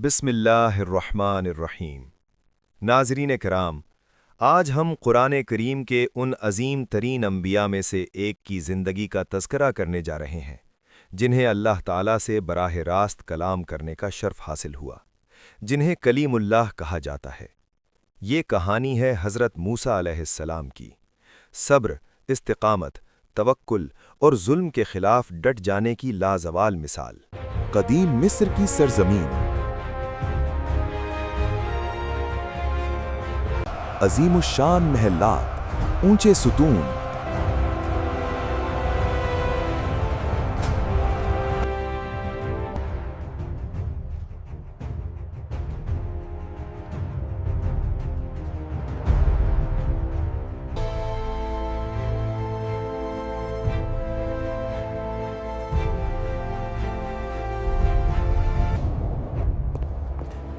بسم اللہ الرحمن الرحیم۔ ناظرین کرام، آج ہم قرآن کریم کے ان عظیم ترین انبیاء میں سے ایک کی زندگی کا تذکرہ کرنے جا رہے ہیں جنہیں اللہ تعالیٰ سے براہ راست کلام کرنے کا شرف حاصل ہوا، جنہیں کلیم اللہ کہا جاتا ہے۔ یہ کہانی ہے حضرت موسیٰ علیہ السلام کی۔ صبر، استقامت، توکل اور ظلم کے خلاف ڈٹ جانے کی لازوال مثال۔ قدیم مصر کی سرزمین، عظیم الشان محلات، اونچے ستون،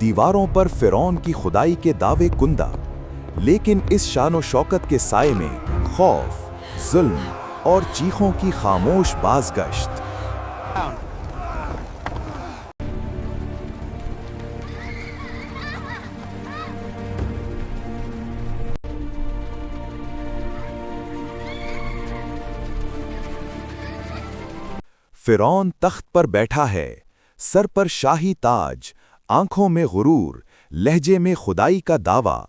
دیواروں پر فرعون کی خدائی کے دعوے کندہ، لیکن اس شان و شوکت کے سائے میں خوف، ظلم اور چیخوں کی خاموش بازگشت۔ فرعون تخت پر بیٹھا ہے، سر پر شاہی تاج، آنکھوں میں غرور، لہجے میں خدائی کا دعویٰ۔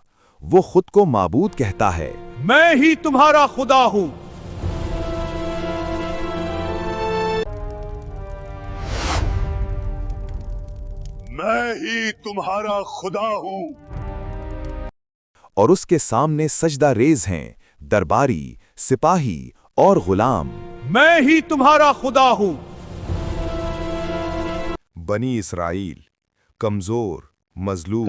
وہ خود کو معبود کہتا ہے، میں ہی تمہارا خدا ہوں۔ میں ہی تمہارا خدا ہوں۔ اور اس کے سامنے سجدہ ریز ہیں درباری، سپاہی اور غلام۔ میں ہی تمہارا خدا ہوں۔ بنی اسرائیل کمزور، مظلوم،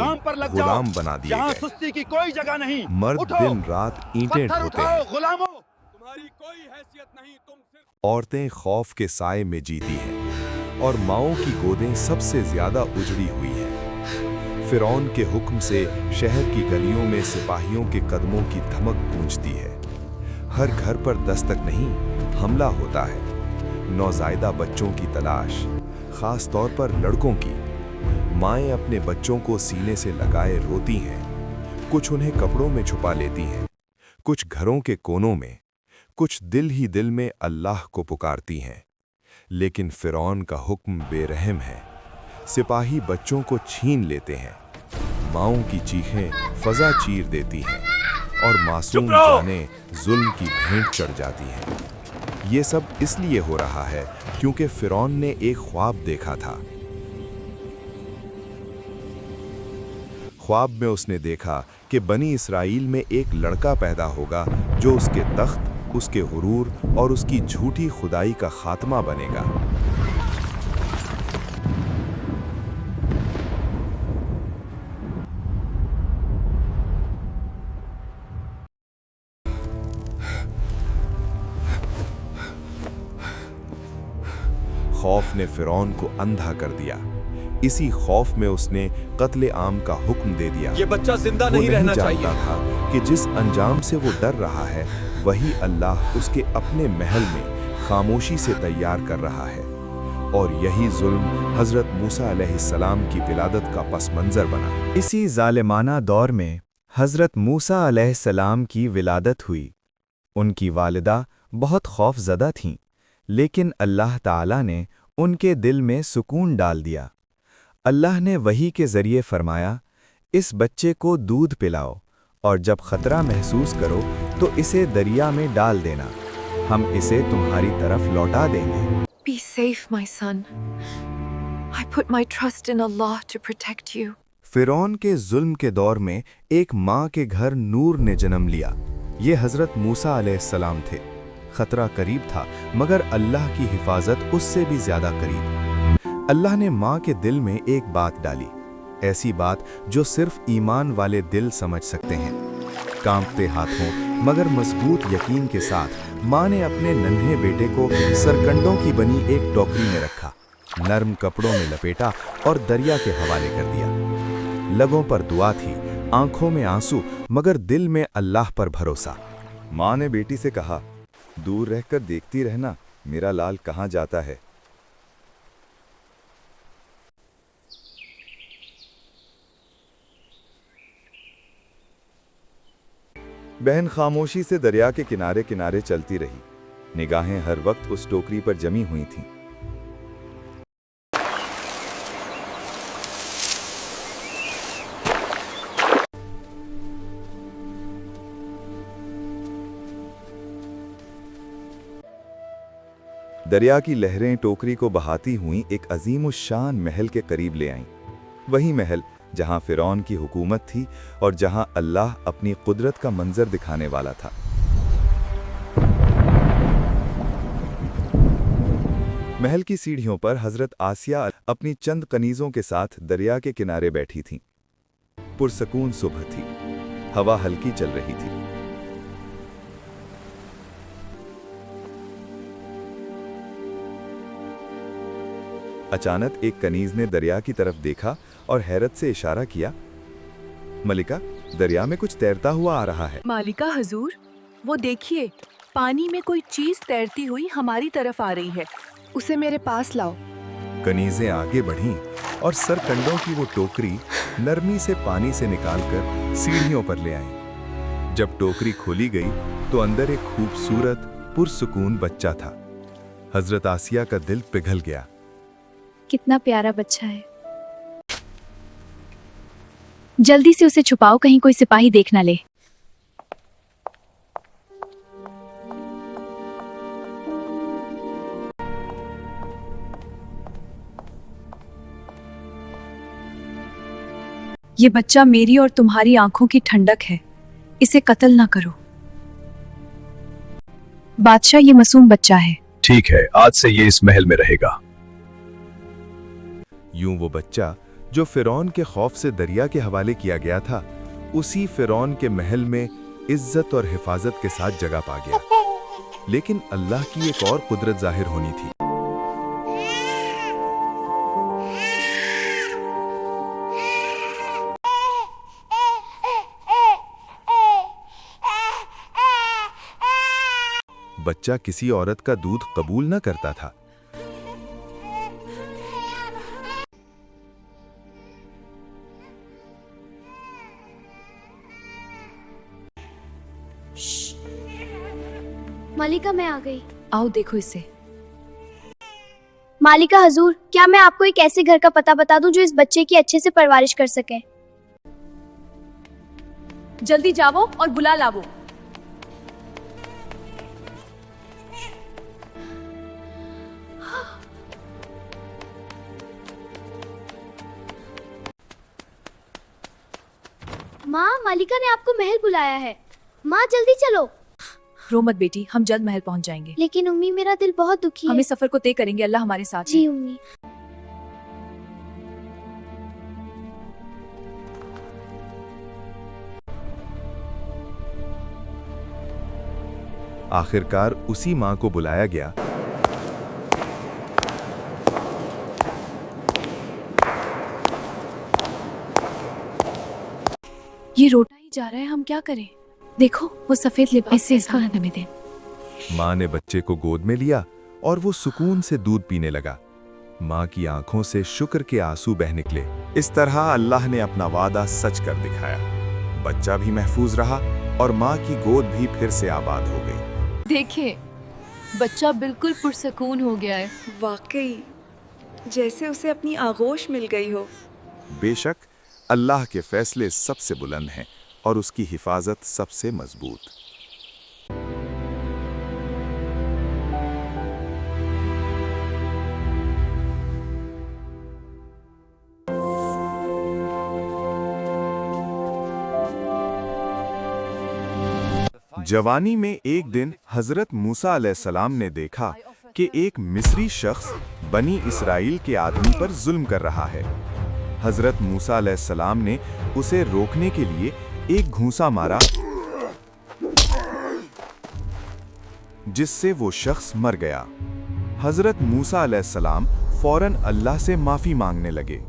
غلام بنا دیے یہاں گئے۔ سستی کی کوئی جگہ نہیں۔ مرد اٹھو، دن رات اینٹیں پتھر ڈھوتے اٹھاؤ، ہیں۔ غلاموں، تمہاری کوئی حیثیت نہیں، تم صرف عورتیں خوف کے سائے میں جیتی ہیں اور ماؤں کی گودیں سب سے زیادہ اجڑی ہوئی ہیں۔ فرعون کے حکم سے شہر کی گلیوں میں سپاہیوں کے قدموں کی دھمک گونجتی ہے۔ ہر گھر پر دستک نہیں، حملہ ہوتا ہے۔ نوزائیدہ بچوں کی تلاش، خاص طور پر لڑکوں کی۔ مائیں اپنے بچوں کو سینے سے لگائے روتی ہیں۔ کچھ انہیں کپڑوں میں چھپا لیتی ہیں، کچھ گھروں کے کونوں میں، کچھ دل ہی دل میں اللہ کو پکارتی ہیں۔ لیکن فرعون کا حکم بے رحم ہے۔ سپاہی بچوں کو چھین لیتے ہیں، ماؤں کی چیخیں فضا چیر دیتی ہیں اور معصوم جانیں ظلم کی بھینٹ چڑھ جاتی ہیں۔ یہ سب اس لیے ہو رہا ہے کیونکہ فرعون نے ایک خواب دیکھا تھا۔ خواب میں اس نے دیکھا کہ بنی اسرائیل میں ایک لڑکا پیدا ہوگا جو اس کے تخت، اس کے غرور اور اس کی جھوٹی خدائی کا خاتمہ بنے گا۔ خوف نے فرعون کو اندھا کر دیا۔ اسی خوف میں اس نے قتل عام کا حکم دے دیا۔ یہ بچہ زندہ وہ نہیں رہنا چاہیے۔ جانتا تھا کہ جس انجام سے وہ ڈر رہا ہے وہی اللہ اس کے اپنے محل میں خاموشی سے تیار کر رہا ہے، اور یہی ظلم حضرت موسیٰ علیہ السلام کی ولادت کا پس منظر بنا۔ اسی ظالمانہ دور میں حضرت موسیٰ علیہ السلام کی ولادت ہوئی۔ ان کی والدہ بہت خوف زدہ تھیں، لیکن اللہ تعالیٰ نے ان کے دل میں سکون ڈال دیا۔ اللہ نے وحی کے ذریعے فرمایا، اس بچے کو دودھ پلاؤ اور جب خطرہ محسوس کرو تو اسے دریا میں ڈال دینا، ہم اسے تمہاری طرف لوٹا دیں گے۔ Be safe, my son. I put my trust in Allah to protect you. فرعون کے ظلم کے دور میں ایک ماں کے گھر نور نے جنم لیا۔ یہ حضرت موسیٰ علیہ السلام تھے۔ خطرہ قریب تھا مگر اللہ کی حفاظت اس سے بھی زیادہ قریب۔ اللہ نے ماں کے دل میں ایک بات ڈالی، ایسی بات جو صرف ایمان والے دل سمجھ سکتے ہیں۔ کانپتے ہاتھوں مگر مضبوط یقین کے ساتھ ماں نے اپنے ننھے بیٹے کو سرکنڈوں کی بنی ایک ٹوکری میں رکھا، نرم کپڑوں میں لپیٹا اور دریا کے حوالے کر دیا۔ لبوں پر دعا تھی، آنکھوں میں آنسو مگر دل میں اللہ پر بھروسہ۔ ماں نے بیٹی سے کہا، دور رہ کر دیکھتی رہنا میرا لال کہاں جاتا ہے۔ बहन खामोशी से दरिया के किनारे किनारे चलती रही। निगाहें हर वक्त उस टोकरी पर जमी हुई थीं। दरिया की लहरें टोकरी को बहाती हुई एक अजीम शान महल के करीब ले आईं। वही महल जहां फिरौन की हुकूमत थी और जहां अल्लाह अपनी कुदरत का मंजर दिखाने वाला था। महल की सीढ़ियों पर हजरत आसिया अपनी चंद कनीजों के साथ दरिया के किनारे बैठी थीं। पुरसकून सुबह थी, हवा हल्की चल रही थी। अचानक एक कनीज ने दरिया की तरफ देखा और हैरत से इशारा किया, मलिका, दरिया में कुछ तैरता हुआ आ रहा है। मालिका हजूर, वो देखिए, पानी में कोई चीज तैरती हुई हमारी तरफ आ रही है। उसे मेरे पास लाओ। कनीजें आगे बढ़ीं और सरकंडों की वो टोकरी नरमी से पानी से निकालकर सीढ़ियों पर ले आईं। जब टोकरी खोली गई तो अंदर एक खूबसूरत पुरसुकून बच्चा था। हजरत आसिया का दिल पिघल गया। कितना प्यारा बच्चा है। जल्दी से उसे छुपाओ, कहीं कोई सिपाही देख ना ले। ये बच्चा मेरी और तुम्हारी आंखों की ठंडक है, इसे कत्ल ना करो। बादशाह, ये मासूम बच्चा है। ठीक है, आज से ये इस महल में रहेगा। यूं वो बच्चा जो फिरौन के खौफ से दरिया के हवाले किया गया था, उसी फिरौन के महल में इज्जत और हिफाजत के साथ जगह पा गया। लेकिन अल्लाह की एक और कुदरत जाहिर होनी थी। बच्चा किसी औरत का दूध कबूल न करता था। मालिका, मैं आ गई। आओ देखो इसे। मालिका हजूर, क्या मैं आपको एक ऐसे घर का पता बता दूं जो इस बच्चे की अच्छे से परवरिश कर सके? जल्दी जाओ और बुला लावो। माँ, मालिका ने आपको महल बुलाया है। माँ, जल्दी चलो। रो मत बेटी, हम जल्द महल पहुंच जाएंगे। लेकिन उम्मी, मेरा दिल बहुत दुखी हम है। इस सफर को तय करेंगे, अल्लाह हमारे साथ है। जी उम्मी। आखिरकार उसी मां को बुलाया गया। ये रोटा ही जा रहा है, हम क्या करें? देखो, वो सफेद लिबास से इसका हमें दे। मां ने बच्चे को गोद में लिया और वो सुकून से दूध पीने लगा। मां की आंखों से शुक्र के आंसू बह निकले। इस तरह अल्लाह ने अपना वादा सच कर दिखाया। बच्चा भी महफूज रहा और मां की गोद भी फिर से आबाद हो गई। देखिए, बच्चा बिल्कुल पुरसकून हो गया है। वाकई जैसे उसे अपनी आगोश मिल गई हो। बेशक अल्लाह के फैसले सबसे बुलंद हैं और उसकी हिफाजत सबसे मजबूत। जवानी में एक दिन हजरत मूसा अलैहिस्सलाम ने देखा कि एक मिस्री शख्स बनी इसराइल के आदमी पर जुल्म कर रहा है। हजरत मूसा अलैहिस्सलाम ने उसे रोकने के लिए एक घूंसा मारा, जिससे वो शख्स मर गया। हजरत मूसा अलैहिस्सलाम फौरन अल्लाह से माफी मांगने लगे।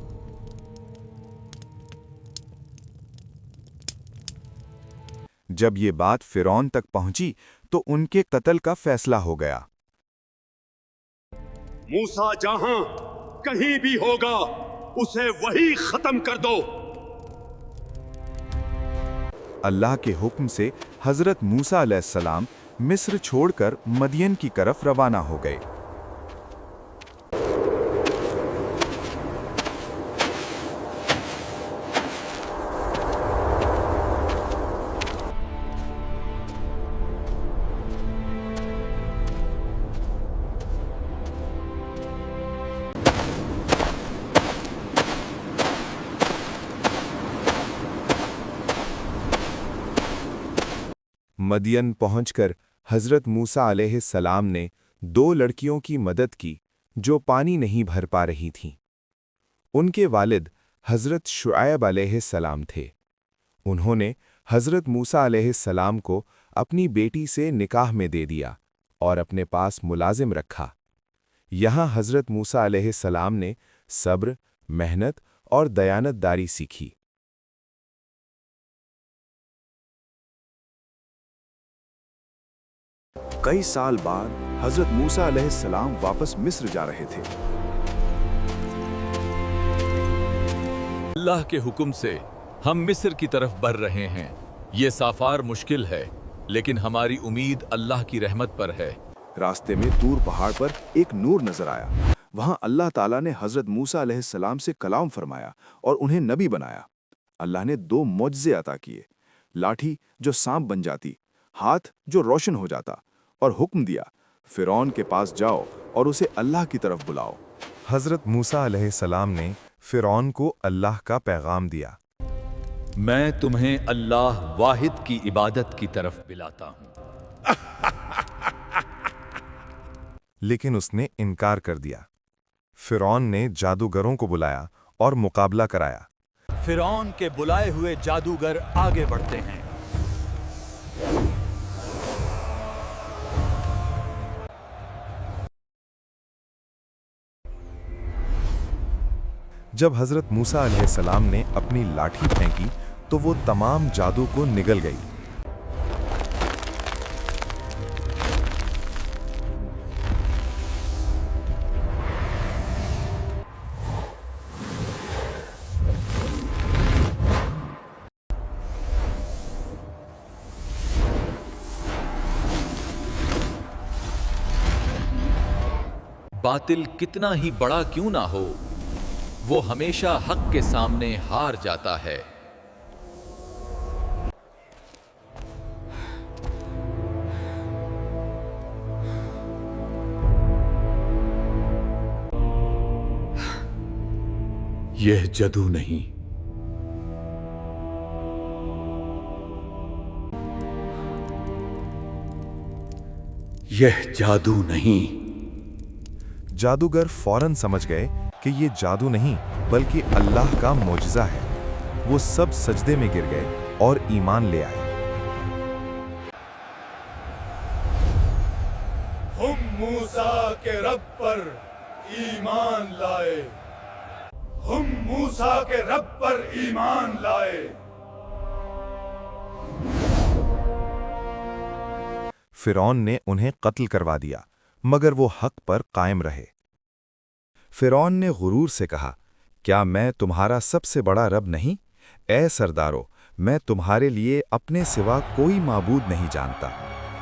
जब ये बात फिरौन तक पहुंची तो उनके कत्ल का फैसला हो गया। मूसा जहां कहीं भी होगा, उसे वही खत्म कर दो। अल्लाह के हुक्म से हजरत मूसा अलैहिस्सलाम मिस्र छोड़कर मदियन की तरफ रवाना हो गए। मदियन पहुंचकर हजरत मूसा अलैहिस्सलाम ने 2 लड़कियों की मदद की जो पानी नहीं भर पा रही थीं। उनके वालिद हजरत शुआयब अलैहिस्सलाम थे। उन्होंने हजरत मूसा अलैहिस्सलाम को अपनी बेटी से निकाह में दे दिया और अपने पास मुलाजिम रखा। यहाँ हजरत मूसा अलैहिस्सलाम ने सब्र, मेहनत और दयानतदारी सीखी। कई साल बाद हजरत मूसा अलैहिस्सलाम वापस मिस्र जा रहे थे। अल्लाह के हुक्म से हम मिस्र की तरफ बढ़ रहे हैं। ये सफर मुश्किल है, लेकिन हमारी उम्मीद अल्लाह की रहमत पर है। रास्ते में तूर पहाड़ पर एक नूर नजर आया। वहां अल्लाह ताला ने हजरत मूसा अलैहिस्सलाम से कलाम फरमाया और उन्हें नबी बनाया। अल्लाह ने 2 मौजज़े अता किए, लाठी जो सांप बन जाती, हाथ जो रोशन हो जाता, और हुक्म दिया, फिरौन के पास जाओ और उसे अल्लाह की तरफ बुलाओ। हजरत मूसा अलैहिस्सलाम ने फिरौन को अल्लाह का पैगाम दिया। मैं तुम्हें अल्लाह वाहिद की इबादत की तरफ बुलाता हूँ। लेकिन उसने इनकार कर दिया। फिरौन ने जादूगरों को बुलाया और मुकाबला कराया। फिरौन के बुलाए हुए जादूगर आगे बढ़ते हैं। जब हजरत मूसा अलैहिस्सलाम ने अपनी लाठी फेंकी तो वो तमाम जादू को निगल गई। बातिल कितना ही बड़ा क्यों ना हो, वो हमेशा हक के सामने हार जाता है। यह जादू नहीं, यह जादू नहीं। जादूगर फौरन समझ गए कि ये जादू नहीं बल्कि अल्लाह का मोजज़ा है। वो सब सजदे में गिर गए और ईमान ले आए। हम मूसा के रब पर ईमान लाए। हम मूसा के रब पर ईमान लाए। फिरौन ने उन्हें कत्ल करवा दिया, मगर वो हक पर कायम रहे। फिरौन ने गुरूर से कहा, क्या मैं तुम्हारा सबसे बड़ा रब नहीं? ए सरदारों, मैं तुम्हारे लिए अपने सिवा कोई माबूद नहीं जानता।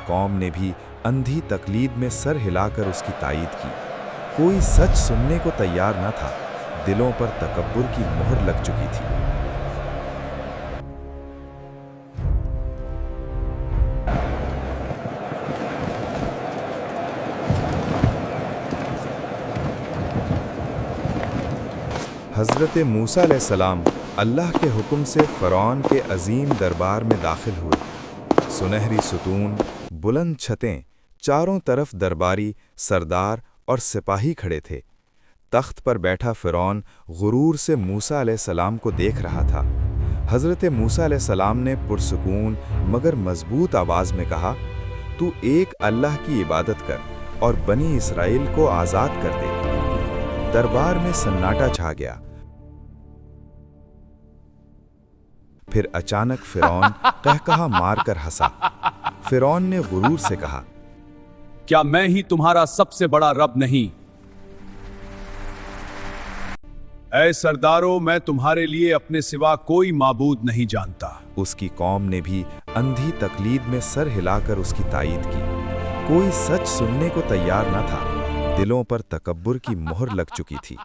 कौम ने भी अंधी तकलीद में सर हिलाकर उसकी तायीद की। कोई सच सुनने को तैयार न था। दिलों पर तकब्बुर की मोहर लग चुकी थी। हज़रत मूसा अलैहिस्सलाम अल्लाह के हुक्म से फ़िरौन के अजीम दरबार में दाखिल हुए। सुनहरी सुतून, बुलंद छतें, चारों तरफ दरबारी, सरदार और सिपाही खड़े थे। तख्त पर बैठा फ़िरौन गुरूर से मूसा अलैहिस्सलाम को देख रहा था। हज़रत मूसा अलैहिस्सलाम ने पुरसुकून मगर मजबूत आवाज़ में कहा, तू एक अल्लाह की इबादत कर और बनी इसराइल को आज़ाद कर दे। दरबार में सन्नाटा छा गया। फिर अचानक फ़िरौन कहकहा मारकर हंसा। फ़िरौन ने गुरूर से कहा, क्या मैं ही तुम्हारा सबसे बड़ा रब नहीं? ऐ सरदारों, मैं तुम्हारे लिए अपने सिवा कोई माबूद नहीं जानता। उसकी कौम ने भी अंधी तकलीद में सर हिलाकर उसकी तायीद की। कोई सच सुनने को तैयार न था। दिलों पर तकब्बुर की मोहर लग चुकी थी।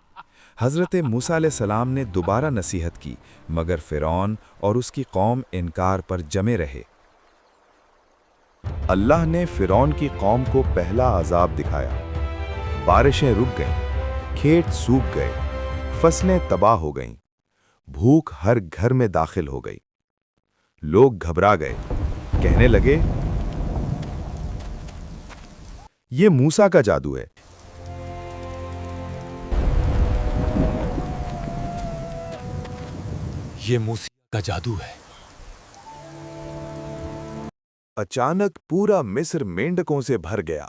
हज़रत मूसा अलैहिस्सलाम ने दोबारा नसीहत की, मगर फ़िरौन और उसकी कौम इनकार पर जमे रहे। अल्लाह ने फ़िरौन की कौम को पहला अजाब दिखाया। बारिशें रुक गईं, खेत सूख गए, फसलें तबाह हो गईं, भूख हर घर में दाखिल हो गई। लोग घबरा गए, कहने लगे, ये मूसा का जादू है। ये मूसा का जादू है। अचानक पूरा मिस्र मेंढकों से भर गया।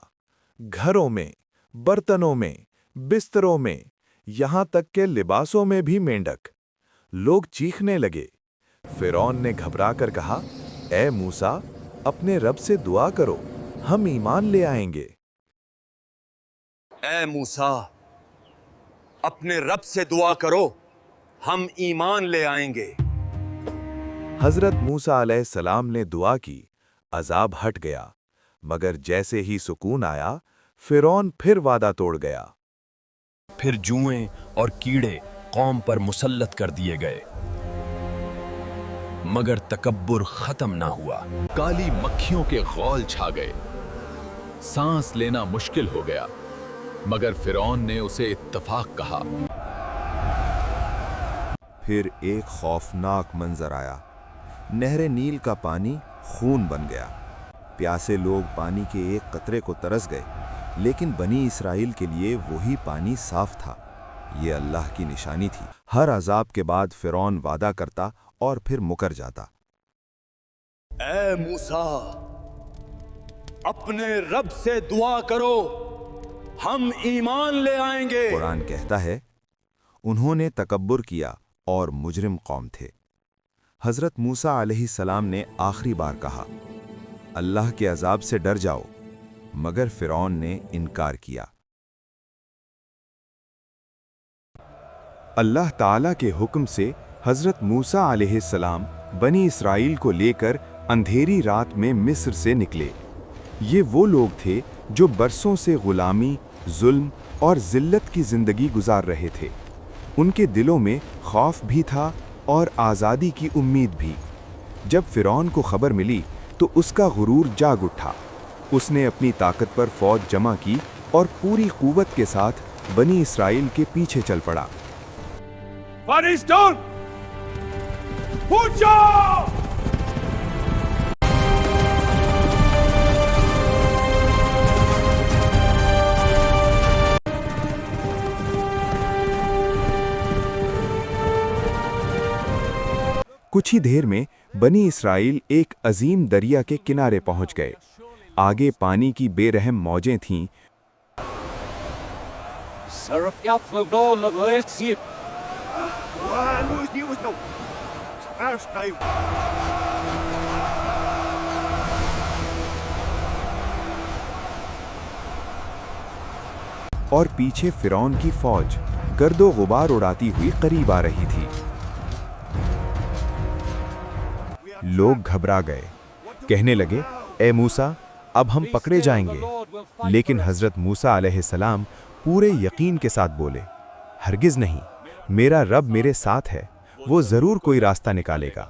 घरों में, बर्तनों में, बिस्तरों में, यहां तक के लिबासों में भी मेंढक। लोग चीखने लगे। फ़िरौन ने घबराकर कहा, ए मूसा, अपने रब से दुआ करो, हम ईमान ले आएंगे। ए मूसा, अपने रब से दुआ करो, हम ईमान ले आएंगे। हज़रत मूसा अलैहिस्सलाम ने दुआ की, अजाब हट गया, मगर जैसे ही सुकून आया, फ़िरौन फिर वादा तोड़ गया। फिर जुएं और कीड़े कौम पर मुसल्लत कर दिए गए, मगर तकब्बुर खत्म ना हुआ। काली मक्खियों के गौल छा गए, सांस लेना मुश्किल हो गया, मगर फ़िरौन ने उसे इत्तफाक कहा। फिर एक खौफनाक मंजर आया। नहर नील का पानी खून बन गया। प्यासे लोग पानी के एक कतरे को तरस गए, लेकिन बनी इसराइल के लिए वही पानी साफ था। ये अल्लाह की निशानी थी। हर अजाब के बाद फ़िरौन वादा करता और फिर मुकर जाता। ए मूसा, अपने रब से दुआ करो, हम ईमान ले आएंगे। कुरान कहता है, उन्होंने तकब्बुर किया और मुजरिम कौम थे। हज़रत मूसा अलैहिस्सलाम ने आखिरी बार कहा, अल्लाह के अजाब से डर जाओ, मगर फ़िरौन ने इनकार किया। अल्लाह ताला के हुक्म से हज़रत मूसा अलैहिस्सलाम बनी इसराइल को लेकर अंधेरी रात में मिस्र से निकले। ये वो लोग थे जो बरसों से गुलामी, जुल्म और जिल्लत की ज़िंदगी गुजार रहे थे। उनके दिलों में खौफ भी था और आज़ादी की उम्मीद भी। जब फ़िरौन को खबर मिली तो उसका गुरूर जाग उठा। उसने अपनी ताकत पर फौज जमा की और पूरी कुव्वत के साथ बनी इसराइल के पीछे चल पड़ा। What is done? Puja! कुछ ही देर में बनी इसराइल एक अजीम दरिया के किनारे पहुंच गए। आगे पानी की बेरहम मौजें थीं। और पीछे फ़िरौन की फौज गर्दो गुबार उड़ाती हुई करीब आ रही थी। लोग घबरा गए, कहने लगे, ए मूसा, अब हम पकड़े जाएंगे। लेकिन हज़रत मूसा अलैहिस्सलाम पूरे यकीन के साथ बोले, हरगिज़ नहीं, मेरा रब मेरे साथ है, वो ज़रूर कोई रास्ता निकालेगा।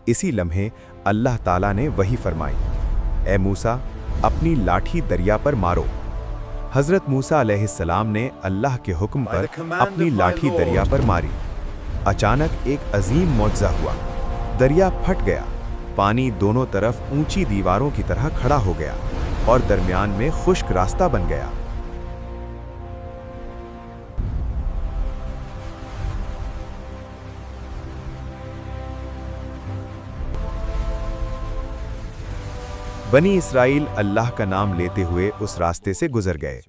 इसी लम्हे अल्लाह ताला ने वही फरमाई, ए मूसा, अपनी लाठी दरिया पर मारो। हज़रत मूसा अलैहिस्सलाम ने अल्लाह के हुक्म पर अपनी लाठी दरिया पर मारी। अचानक एक अजीम मौजज़ा हुआ। दरिया फट गया, पानी दोनों तरफ ऊंची दीवारों की तरह खड़ा हो गया और दरमियान में खुश्क रास्ता बन गया। बनी इसराइल अल्लाह का नाम लेते हुए उस रास्ते से गुजर गए।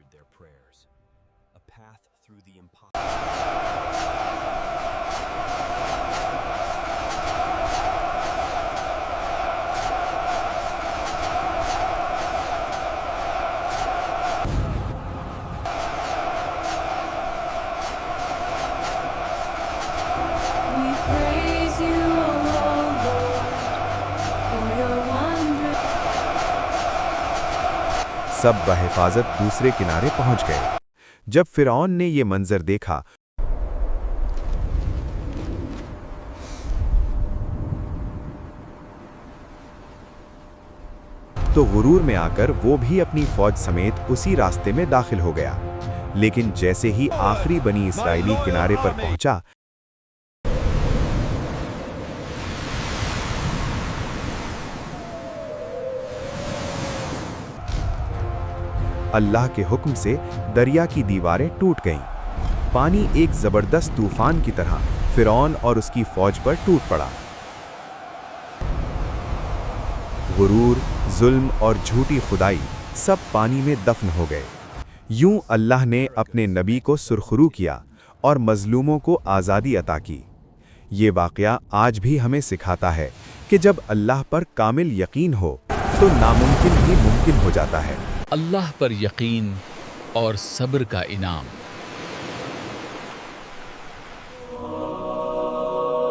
सब बहिफाजत दूसरे किनारे पहुंच गए। जब फिरौन ने ये मंजर देखा तो गुरूर में आकर वो भी अपनी फौज समेत उसी रास्ते में दाखिल हो गया। लेकिन जैसे ही आखिरी बनी इसराइली किनारे पर पहुंचा, अल्लाह के हुक्म से दरिया की दीवारें टूट गईं। पानी एक जबरदस्त तूफान की तरह फिरौन और उसकी फौज पर टूट पड़ा। गुरूर, जुल्म और झूठी खुदाई सब पानी में दफन हो गए। यूं अल्लाह ने अपने नबी को सुरखरू किया और मजलूमों को आज़ादी अता की। ये वाक़या आज भी हमें सिखाता है कि जब अल्लाह पर कामिल यकीन हो तो नामुमकिन भी मुमकिन हो जाता है। अल्लाह पर यकीन और सब्र का इनाम।